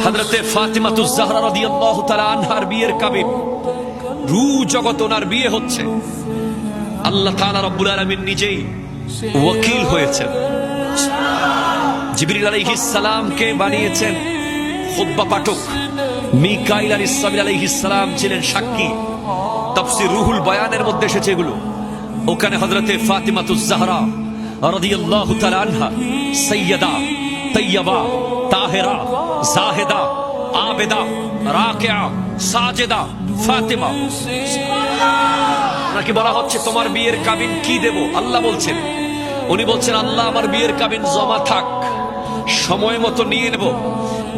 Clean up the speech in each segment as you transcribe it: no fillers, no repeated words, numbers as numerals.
হযরতে ফাতিমাতুজ জাহরা রাদিয়াল্লাহু তাআলা আনহার বিয়ের কাবিন, রু জগৎ ওনার বিয়ে হচ্ছে। আল্লাহ তাআলা রব্বুল আলামিন নিজেই ওয়াকিল হয়েছেন। জিবরিল আলাইহিস সালামকে বানিয়েছেন খুতবা পাঠক, মিকাইল আলাইহিস সালাম ছিলেন সাক্ষী। তাফসীর রুহুল বয়ানের মধ্যে এসেছে এগুলো। ওখানে হযরতে ফাতিমাতুজ জাহরা রাদিয়াল্লাহু তাআলা আনহা সাইয়্যিদা তাইয়্যিবা তাহেরা জাহেদা আবেদা রাকিয়া সাজেদা ফাতিমা। নাকি বলা হচ্ছে তোমার বিয়ের কাবিন কি দেব? আল্লাহ বলছেন, উনি বলছেন আল্লাহ আমার বিয়ের কাবিন জমা থাক, সময় মতো নিয়ে নেব।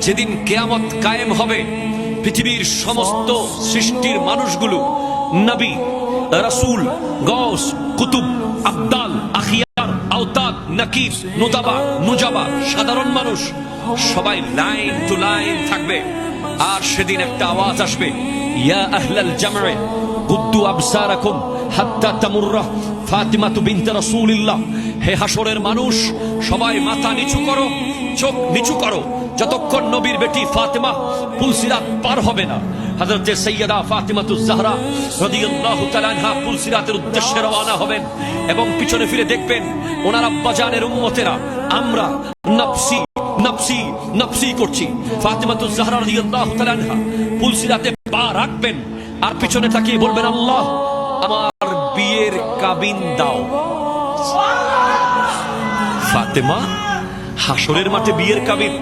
যেদিন কিয়ামত কায়েম হবে, পৃথিবীর সমস্ত সৃষ্টির মানুষগুলো, নবী, রাসূল, গাউস, কুতুব, আবদাল, আখিয়ার, আওতাদ, নাকিব, নুদাবা, নুজাবা, সাধারণ মানুষ সবাই লাইন টু লাইন থাকবে। আর সেদিন একটা আওয়াজ আসবে, ইয়া আহলাল জামে গুদ্দু আবসারাকুম হাত্তা তামুররা ফাতিমাতু বিনত রাসূলিল্লাহ। হে হাসরের মানুষ, সবাই মাথা নিচু করো, চোখ নিচু করো, যতক্ষণ নবীর বেটি ফাতিমা পুলসিরাত পার হবে না। হযরতে সাইয়্যিদা ফাতিমাতুজ জাহরা রাদিয়াল্লাহু তাআলা আনহা পুলসিরাতের উদ্দেশ্যে রওনা হবেন এবং পিছনে ফিরে দেখবেন ওনার আব্বাজানের উম্মতেরা আমরা নফসি নফসি নফসি করছি। ফাতিমাতুজ জাহরা রাদিয়াল্লাহু তাআলা আনহা পুলসিরাতে পা রাখবেন আর পিছনে তাকিয়ে বলবেন, আল্লাহ আমার বিয়ের কাবিন দাও। ফাতেমা হাসরের মাঠে বিয়ের কাবিন,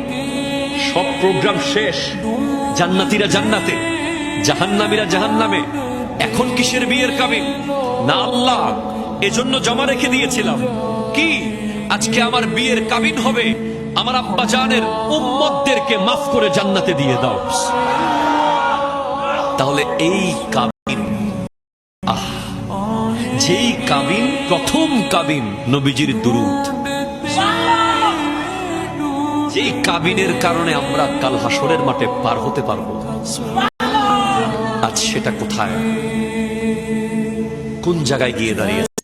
সব প্রোগ্রাম শেষ, জান্নাতীরা জান্নাতে, জাহান্নামীরা জাহান্নামে। এখন কিসের বিয়ের কাবিন? না আল্লাহ, এজন্য জমা রেখে দিয়েছিলাম কি আজকে আমার বিয়ের কাবিন হবে, আমার আব্বা জানের উম্মতদেরকে মাফ করে জান্নাতে দিয়ে দাও। তাহলে এই কাবিন, যেই কাবিন প্রথম কাবিন নবীজির দুরূদ, যেই কাবিনের কারণে আমরা কাল হাসরের মাঠে পার হতে পারবো, আজ সেটা কোথায়, কোন জায়গায় গিয়ে দাঁড়িয়েছে?